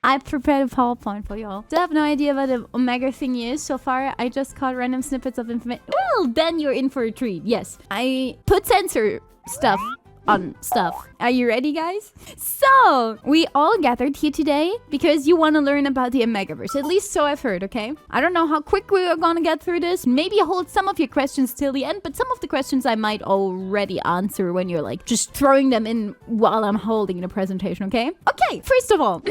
I prepared a PowerPoint for y'all. Still have no idea what the Omega thingy is so far. I just caught random snippets of information. Well, then you're in for a treat. Yes. I put sensor stuff on stuff. Are you ready, guys? So, we all gathered here today because you want to learn about the Omegaverse. At least so I've heard, okay? I don't know how quick we are gonna get through this. Maybe hold some of your questions till the end, but some of the questions I might already answer when you're like just throwing them in while I'm holding the presentation, okay? Okay, first of all,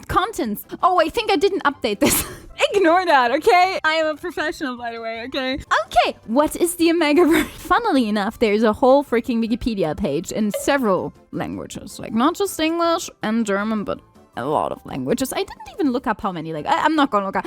contents. Oh, I think I didn't update this. Ignore that, okay? I am a professional, by the way, okay? Okay, what is the Omegaverse? Funnily enough, there's a whole freaking Wikipedia page in several languages. Like, not just English and German, but a lot of languages. I didn't even look up how many. Like, I'm not gonna look up.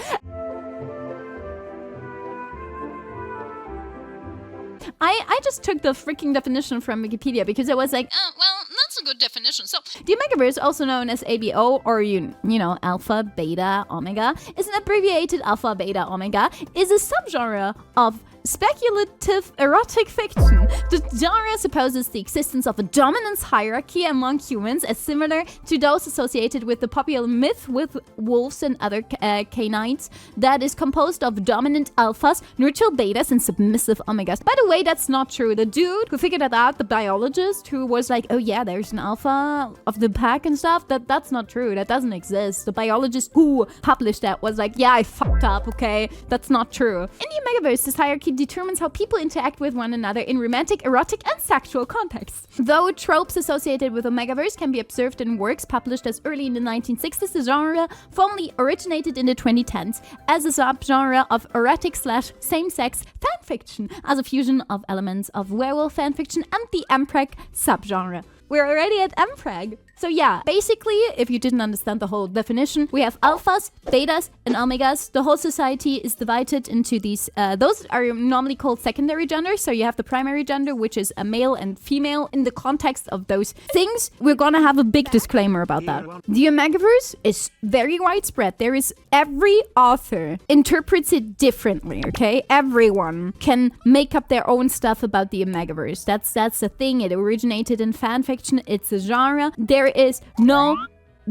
I just took the freaking definition from Wikipedia because it was like, oh, well, that's a good definition. So, the Omegaverse, also known as ABO, or you know, Alpha, Beta, Omega, is an abbreviated Alpha, Beta, Omega, is a subgenre of speculative erotic fiction. The genre supposes the existence of a dominance hierarchy among humans as similar to those associated with the popular myth with wolves and other canines that is composed of dominant alphas, neutral betas, and submissive omegas. By the way, that's not true. The dude who figured that out, the biologist who was like, oh yeah, there's an alpha of the pack and stuff, that's not true. That doesn't exist. The biologist who published that was like, yeah, I fucked up, okay? That's not true. In the Omegaverse, this hierarchy determines how people interact with one another in romantic, erotic, and sexual contexts. Though tropes associated with Omegaverse can be observed in works published as early in the 1960s, the genre formally originated in the 2010s as a subgenre of erotic/same-sex fanfiction, as a fusion of elements of werewolf fanfiction and the MPreg subgenre. We're already at MPreg. So yeah, basically, if you didn't understand the whole definition, we have alphas, betas, and omegas. The whole society is divided into these, those are normally called secondary genders. So you have the primary gender, which is a male and female. In the context of those things, we're gonna have a big disclaimer about that. The Omegaverse is very widespread. There is, every author interprets it differently, okay? Everyone can make up their own stuff about the Omegaverse. That's the thing. It originated in fanfiction. It's a genre. There is no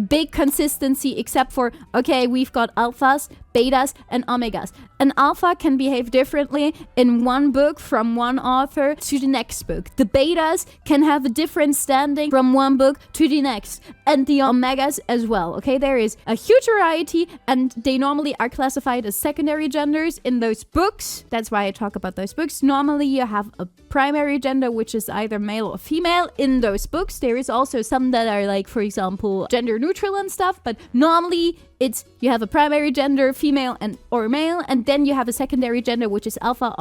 big consistency except for, okay, we've got alphas, betas, and omegas. An alpha can behave differently in one book from one author to the next book. The betas can have a different standing from one book to the next. And the omegas as well, okay? There is a huge variety, and they normally are classified as secondary genders in those books. That's why I talk about those books. Normally, you have a primary gender, which is either male or female in those books. There is also some that are like, for example, gender neutral and stuff, but normally it's you have a primary gender, female and or male, and then you have a secondary gender, which is alpha,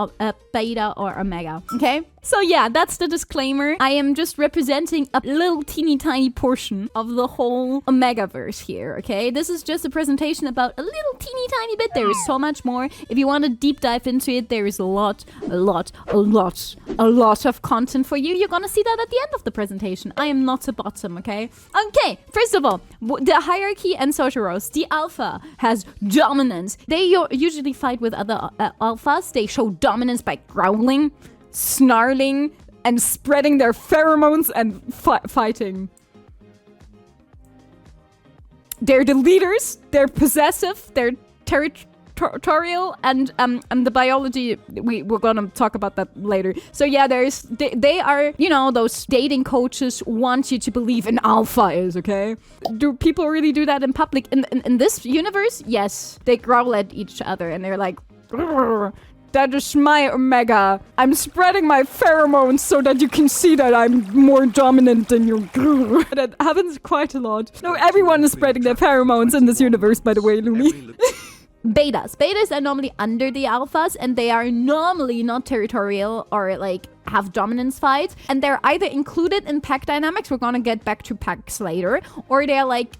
beta, or omega. Okay? So yeah, that's the disclaimer. I am just representing a little teeny tiny portion of the whole Omegaverse here, okay? This is just a presentation about a little teeny tiny bit. There is so much more. If you want to deep dive into it, there is a lot of content for you. You're gonna see that at the end of the presentation. I am not a bottom, okay? Okay, first of all, the hierarchy and social roles. The alpha has dominance. They usually fight with other alphas. They show dominance by growling, snarling, and spreading their pheromones and fighting. They're the leaders, they're possessive, they're territorial, and the biology, we're gonna talk about that later. So yeah, they are, you know, those dating coaches want you to believe an alpha is, okay? Do people really do that in public? In this universe? Yes. They growl at each other and they're like, that is my omega. I'm spreading my pheromones so that you can see that I'm more dominant than you. That happens quite a lot. No, everyone is spreading their pheromones in this universe, by the way, Lumi. Betas. Betas are normally under the alphas, and they are normally not territorial or like have dominance fights, and they're either included in pack dynamics, we're gonna get back to packs later, or they're like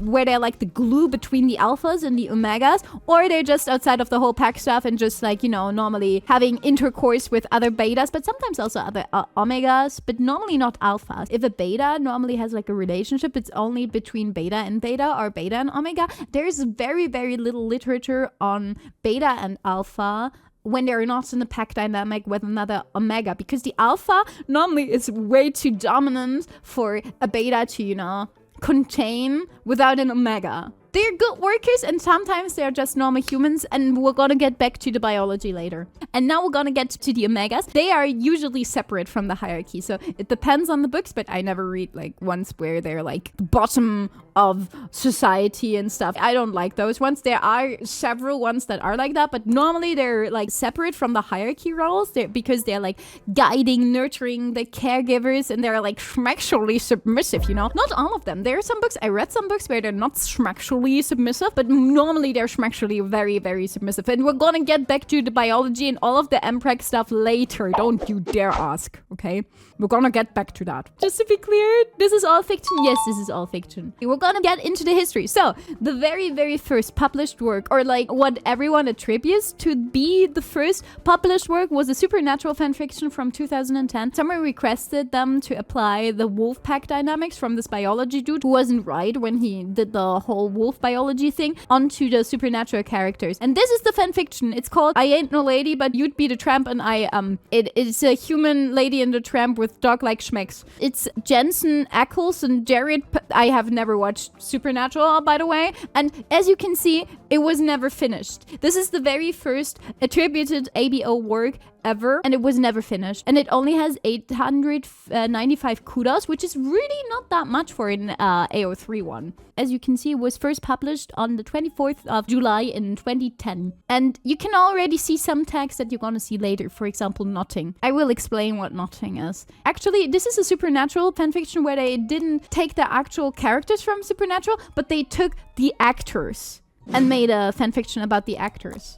where they're like the glue between the alphas and the omegas, or they're just outside of the whole pack stuff and just like, you know, normally having intercourse with other betas, but sometimes also other omegas, but normally not alphas. If a beta normally has like a relationship, it's only between beta and beta or beta and omega. There's very, very little literature on beta and alpha when they're not in a pack dynamic with another omega, because the alpha normally is way too dominant for a beta to, you know, contain without an omega. They're good workers and sometimes they're just normal humans, and we're gonna get back to the biology later. And now we're gonna get to the omegas. They are usually separate from the hierarchy, so it depends on the books, but I never read like ones where they're like the bottom of society and stuff. I don't like those ones. There are several ones that are like that, but normally they're like separate from the hierarchy roles because they're like guiding, nurturing the caregivers, and they're like schmexually submissive, you know? Not all of them. There are some books, I read some books where they're not schmexually submissive, but normally they're schmexually very, very submissive. And we're gonna get back to the biology and all of the MPreg stuff later. Don't you dare ask, okay? We're gonna get back to that. Just to be clear, this is all fiction. Yes, this is all fiction. We're gonna get into the history. So, the very, very first published work, or like what everyone attributes to be the first published work, was a supernatural fanfiction from 2010. Someone requested them to apply the wolf pack dynamics from this biology dude who wasn't right when he did the whole wolf biology thing onto the supernatural characters. And this is the fanfiction. It's called I Ain't No Lady, But You'd Be the Tramp, and it is a human lady and a tramp with dog-like schmecks. It's Jensen Ackles and Jared. I have never watched Supernatural, by the way. And as you can see, it was never finished. This is the very first attributed ABO work ever, and it was never finished. And it only has 895 kudos, which is really not that much for an AO3 one. As you can see, it was first published on the 24th of July in 2010. And you can already see some tags that you're gonna see later. For example, knotting. I will explain what knotting is. Actually, this is a Supernatural fanfiction where they didn't take the actual characters from Supernatural, but they took the actors and made a fanfiction about the actors.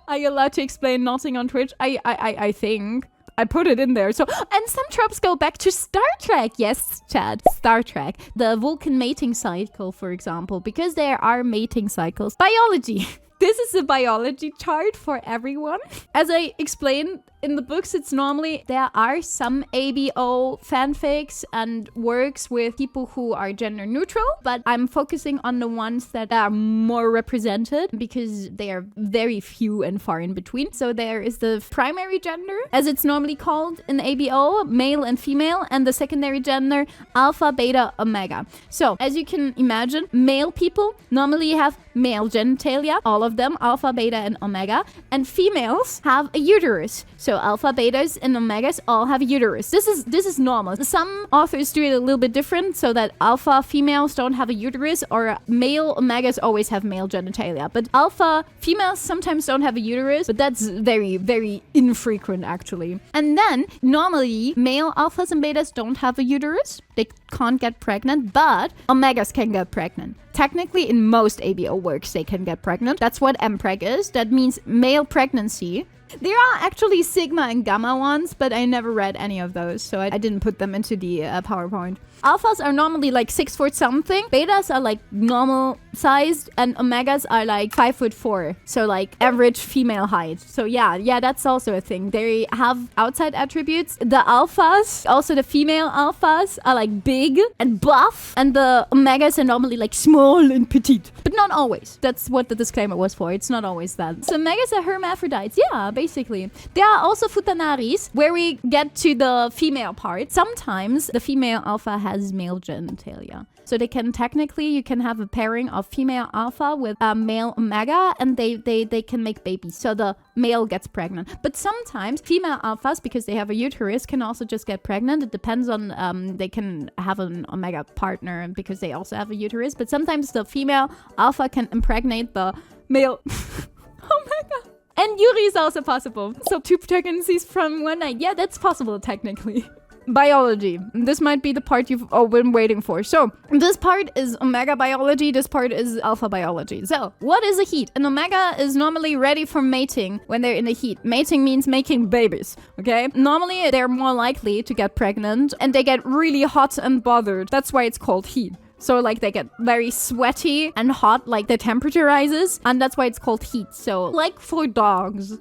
Are you allowed to explain knotting on Twitch? I think. I put it in there. So, and some tropes go back to Star Trek. Yes, Chad, Star Trek. The Vulcan mating cycle, for example, because there are mating cycles. Biology. This is a biology chart for everyone. As I explained in the books, it's normally there are some ABO fanfics and works with people who are gender neutral, but I'm focusing on the ones that are more represented because they are very few and far in between. So there is the primary gender, as it's normally called in ABO, male and female, and the secondary gender, alpha, beta, omega. So as you can imagine, male people normally have male genitalia, all of them, alpha, beta, and omega, and females have a uterus. So alpha, betas, and omegas all have a uterus. This is normal. Some authors do it a little bit different, so that alpha females don't have a uterus, or male omegas always have male genitalia. But alpha females sometimes don't have a uterus, but that's very, very infrequent actually. And then normally male alphas and betas don't have a uterus. They can't get pregnant, but omegas can get pregnant. Technically, in most ABO works, they can get pregnant. That's what MPreg is. That means male pregnancy. There are actually Sigma and Gamma ones, but I never read any of those, so I didn't put them into the PowerPoint. Alphas are normally like 6' something. Betas are like normal sized, and omegas are like 5'4", so like average female height. So yeah, that's also a thing. They have outside attributes. The alphas, also the female alphas, are like big and buff, and the omegas are normally like small and petite, but not always. That's what the disclaimer was for. It's not always that. So omegas are hermaphrodites. Yeah, basically. There are also futanaris, where we get to the female part. Sometimes the female alpha has male genitalia. So they can technically, you can have a pairing of female alpha with a male omega, and they can make babies. So the male gets pregnant. But sometimes female alphas, because they have a uterus, can also just get pregnant. It depends on, they can have an omega partner because they also have a uterus. But sometimes the female alpha can impregnate the male omega. And Yuri is also possible. So 2 pregnancies from one night. Yeah, that's possible technically. Biology. This might be the part you've all been waiting for. So this part is omega biology. This part is alpha biology. So what is a heat? An omega is normally ready for mating when they're in a heat. Mating means making babies. Okay. Normally they're more likely to get pregnant, and they get really hot and bothered. That's why it's called heat. So like they get very sweaty and hot, like the temperature rises, and that's why it's called heat. So like for dogs,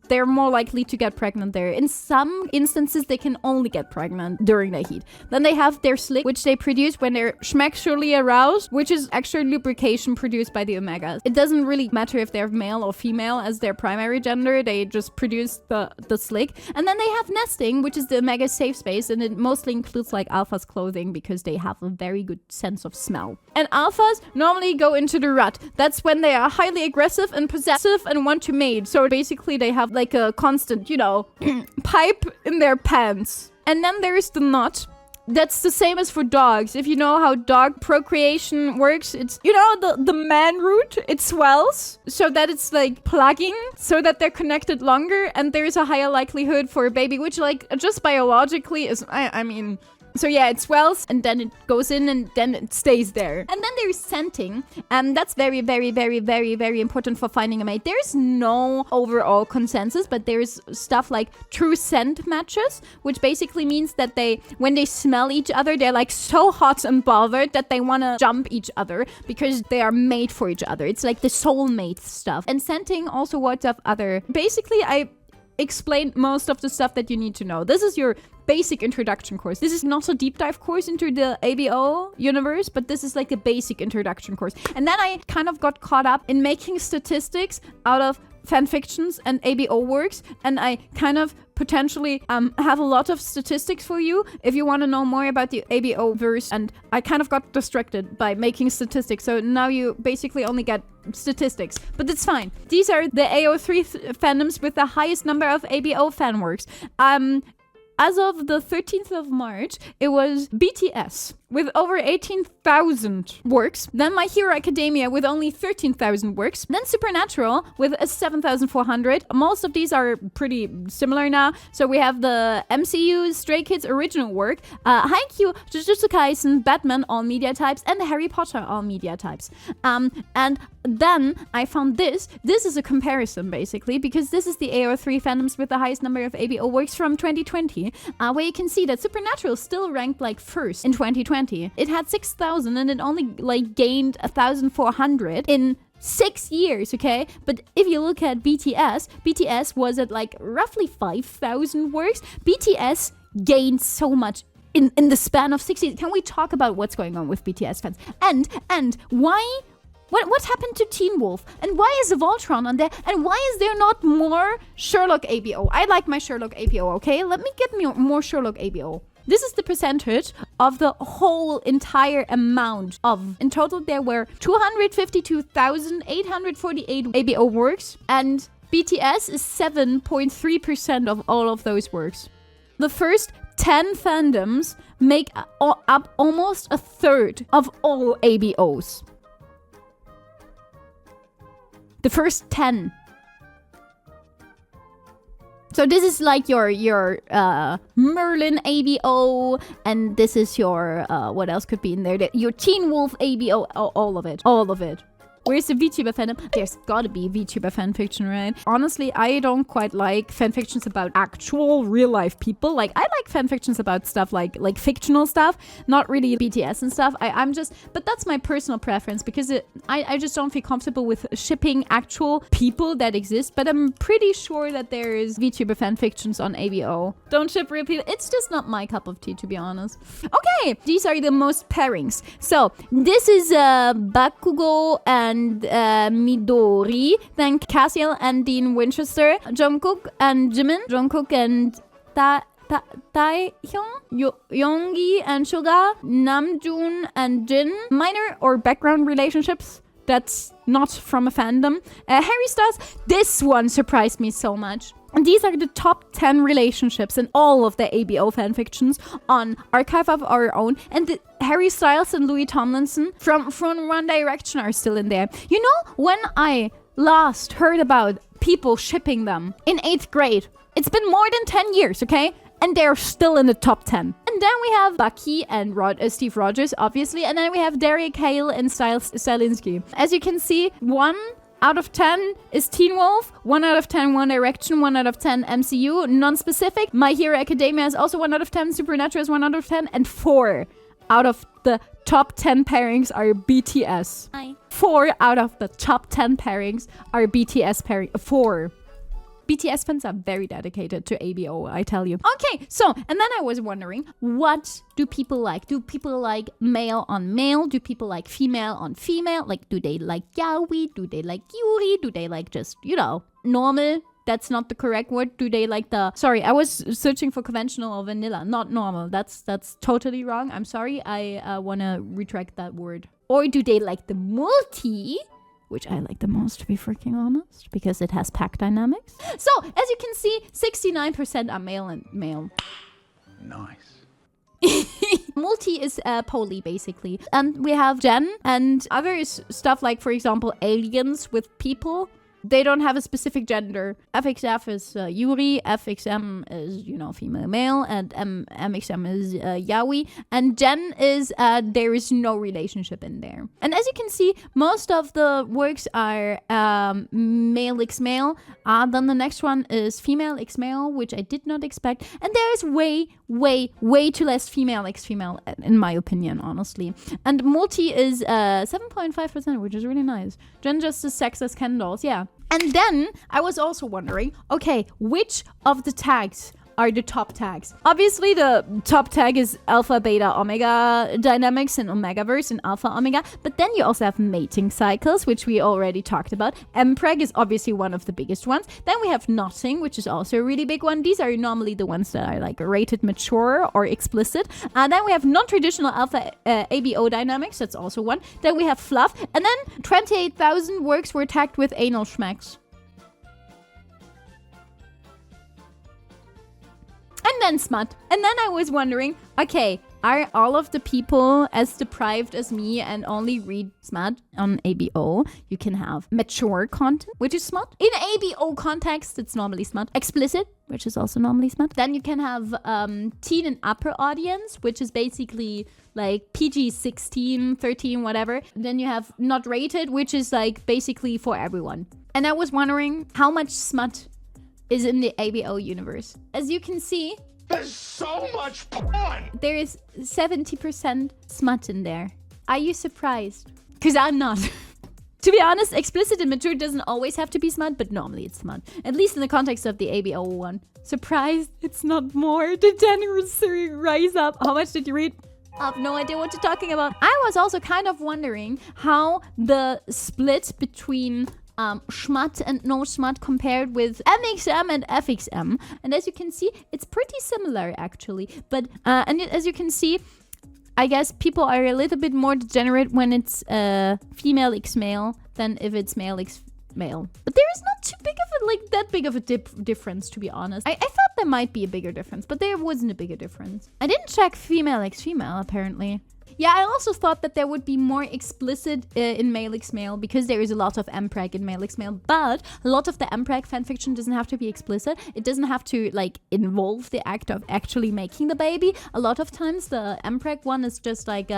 they're more likely to get pregnant there. In some instances, they can only get pregnant during the heat. Then they have their slick, which they produce when they're schmexually aroused, which is extra lubrication produced by the omegas. It doesn't really matter if they're male or female as their primary gender. They just produce the slick. And then they have nesting, which is the omega safe space, and it mostly includes like alpha's clothing because they have a very good sense of smell. And alphas normally go into the rut. That's when they are highly aggressive and possessive and want to mate. So basically they have like a constant, pipe in their pants. And then there's the knot. That's the same as for dogs. If you know how dog procreation works, it's, the man root, it swells so that it's like plugging so that they're connected longer and there's a higher likelihood for a baby, which like just biologically is, so yeah, it swells and then it goes in and then it stays there. And then there's scenting. And that's very, very, very, very, very important for finding a mate. There's no overall consensus, but there's stuff like true scent matches, which basically means that when they smell each other, they're like so hot and bothered that they want to jump each other because they are made for each other. It's like the soulmate stuff. And scenting also works of other. Basically, I explained most of the stuff that you need to know. This is your basic introduction course. This is not a deep dive course into the ABO universe, but this is like a basic introduction course. And then I kind of got caught up in making statistics out of fanfictions and ABO works, and I kind of potentially have a lot of statistics for you if you want to know more about the ABO verse, and I kind of got distracted by making statistics, so now you basically only get statistics, but it's fine. These are the AO3 fandoms with the highest number of ABO fan works. As of the 13th of March, it was BTS with over 18,000 works. Then My Hero Academia with only 13,000 works. Then Supernatural with 7,400. Most of these are pretty similar now. So we have the MCU Stray Kids original work, Haikyuu, Jujutsu Kaisen, Batman all media types, and Harry Potter all media types. And then I found this. This is a comparison basically because this is the AO3 fandoms with the highest number of ABO works from 2020, where you can see that Supernatural still ranked like first in 2020. It had 6,000 and it only like gained 1,400 in 6 years, okay? But if you look at BTS was at like roughly 5,000 works. BTS gained so much in the span of 6 years. Can we talk about what's going on with BTS fans? And why? What happened to Teen Wolf? And why is Voltron on there? And why is there not more Sherlock ABO? I like my Sherlock ABO, okay? Let me get me more Sherlock ABO. This is the percentage of the whole entire amount of. In total, there were 252,848 ABO works, and BTS is 7.3% of all of those works. The first 10 fandoms make up almost a third of all ABOs. The first 10. So this is like your Merlin ABO, and this is your, what else could be in there? Your Teen Wolf ABO, all of it. Where's the VTuber fandom? There's gotta be VTuber fanfiction, right? Honestly, I don't quite like fanfictions about actual real-life people. Like, I like fanfictions about stuff like fictional stuff, not really BTS and stuff. But that's my personal preference because I just don't feel comfortable with shipping actual people that exist. But I'm pretty sure that there is VTuber fanfictions on ABO. Don't ship real people. It's just not my cup of tea, to be honest. Okay, these are the most pairings. So, this is Bakugo and Midori, then Cassiel and Dean Winchester, Jungkook and Jimin, Jungkook and Taehyung, Yoongi and Suga, Namjoon and Jin. Minor or background relationships. That's not from a fandom. Harry Styles, this one surprised me so much. And these are the top 10 relationships in all of the ABO fanfictions on Archive of Our Own. And the Harry Styles and Louis Tomlinson from One Direction are still in there. You know, when I last heard about people shipping them in 8th grade, it's been more than 10 years, okay? And they're still in the top 10. And then we have Bucky and Steve Rogers, obviously. And then we have Derek Hale and Stylinski. As you can see, 1 out of 10 is Teen Wolf, 1 out of 10 One Direction, 1 out of 10 MCU, non-specific. My Hero Academia is also 1 out of 10, Supernatural is 1 out of 10, and 4 out of the top 10 pairings are BTS. Hi. 4 out of the top 10 pairings are BTS pairing. 4. BTS fans are very dedicated to ABO, I tell you. Okay, so, and then I was wondering, what do people like? Do people like male on male? Do people like female on female? Like, do they like yaoi? Do they like yuri? Do they like just, you know, normal? That's not the correct word. Do they like the... Sorry, I was searching for conventional or vanilla, not normal. That's totally wrong. I'm sorry. I want to retract that word. Or do they like the multi, which I like the most, to be freaking honest, because it has pack dynamics. So, as you can see, 69% are male and male. Nice. Multi is poly, basically. And we have gen and other stuff like, for example, aliens with people. They don't have a specific gender. FXF is Yuri, FXM is, you know, female male, and MXM is Yaoi. And Gen is, there is no relationship in there. And as you can see, most of the works are male x male. Then the next one is female x male, which I did not expect. And there is way too less female x female, in my opinion, honestly. And multi is 7.5%, which is really nice. Gen just is sex as Ken dolls, yeah. And then I was also wondering, okay, which of the tags are the top tags? Obviously, the top tag is alpha, beta, omega dynamics in Omegaverse and alpha, omega. But then you also have mating cycles, which we already talked about. Mpreg is obviously one of the biggest ones. Then we have knotting, which is also a really big one. These are normally the ones that are like rated mature or explicit. And then we have non-traditional alpha ABO dynamics. That's also one. Then we have fluff. And then 28,000 works were tagged with anal schmacks. And then smut. And then I was wondering, okay, are all of the people as deprived as me and only read smut on ABO? You can have mature content, which is smut. In ABO context, it's normally smut. Explicit, which is also normally smut. Then you can have teen and upper audience, which is basically like PG 16, 13, whatever. Then you have not rated, which is like basically for everyone. And I was wondering how much smut is in the ABO universe. As you can see, there's so much porn! There is 70% smut in there. Are you surprised? Because I'm not. To be honest, explicit and mature doesn't always have to be smut, but normally it's smut. At least in the context of the ABO one. Surprised it's not more. Degeneracy rise up. How much did you read? I have no idea what you're talking about. I was also kind of wondering how the split between schmut and no schmut compared with MXM and FXM. And as you can see, it's pretty similar actually. But and as you can see, I guess people are a little bit more degenerate when it's female x male than if it's male x male. But there is not too big of a, like that big of a difference, to be honest. I thought there might be a bigger difference, but there wasn't a bigger difference. I didn't check female x female apparently. Yeah, I also thought that there would be more explicit in male x male because there is a lot of mpreg in male x male, but a lot of the mpreg fanfiction doesn't have to be explicit. It doesn't have to like involve the act of actually making the baby. A lot of times the mpreg one is just like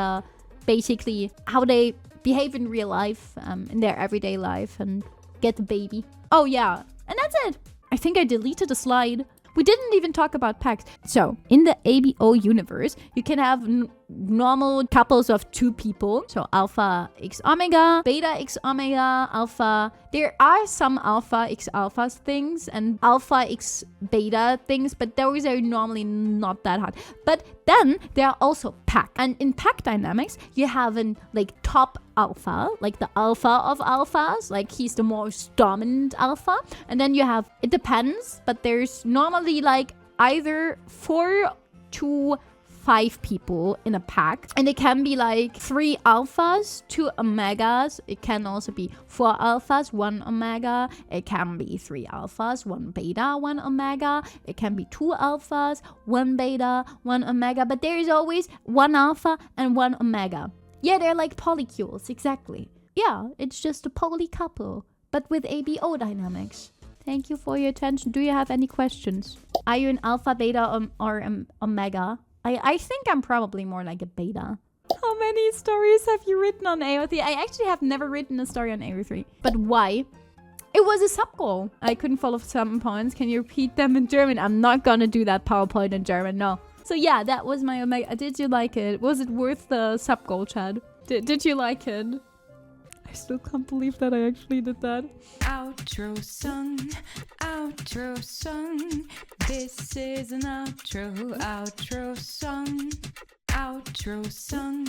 basically how they behave in real life, in their everyday life and get the baby. Oh yeah, and that's it. I think I deleted a slide. We didn't even talk about packs. So, in the ABO universe, you can have normal couples of two people. So, alpha x omega, beta x omega, alpha. There are some alpha x alphas things and alpha x beta things, but those are normally not that hard. But then there are also pack. And in pack dynamics, you have an like top alpha, like the alpha of alphas, like he's the most dominant alpha. And then you have, it depends, but there's normally like either 4 to 5 people in a pack, and it can be like 3 alphas, 2 omegas. It can also be 4 alphas, 1 omega. It can be 3 alphas, 1 beta, 1 omega. It can be 2 alphas, 1 beta, 1 omega, but there is always 1 alpha and 1 omega. Yeah, they're like polycules, exactly. Yeah, it's just a poly couple, but with ABO dynamics. Thank you for your attention. Do you have any questions? Are you an alpha, beta, or omega? I think I'm probably more like a beta. How many stories have you written on AO3? I actually have never written a story on AO3. But why? It was a sub-goal. I couldn't follow some points. Can you repeat them in German? I'm not gonna do that PowerPoint in German, no. So yeah, that was my omega. Did you like it? Was it worth the sub-goal, Chad? Did you like it? I still can't believe that I actually did that. Outro song, outro song. This is an outro song. Outro song,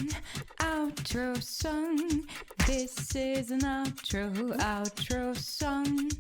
outro song. This is an outro song.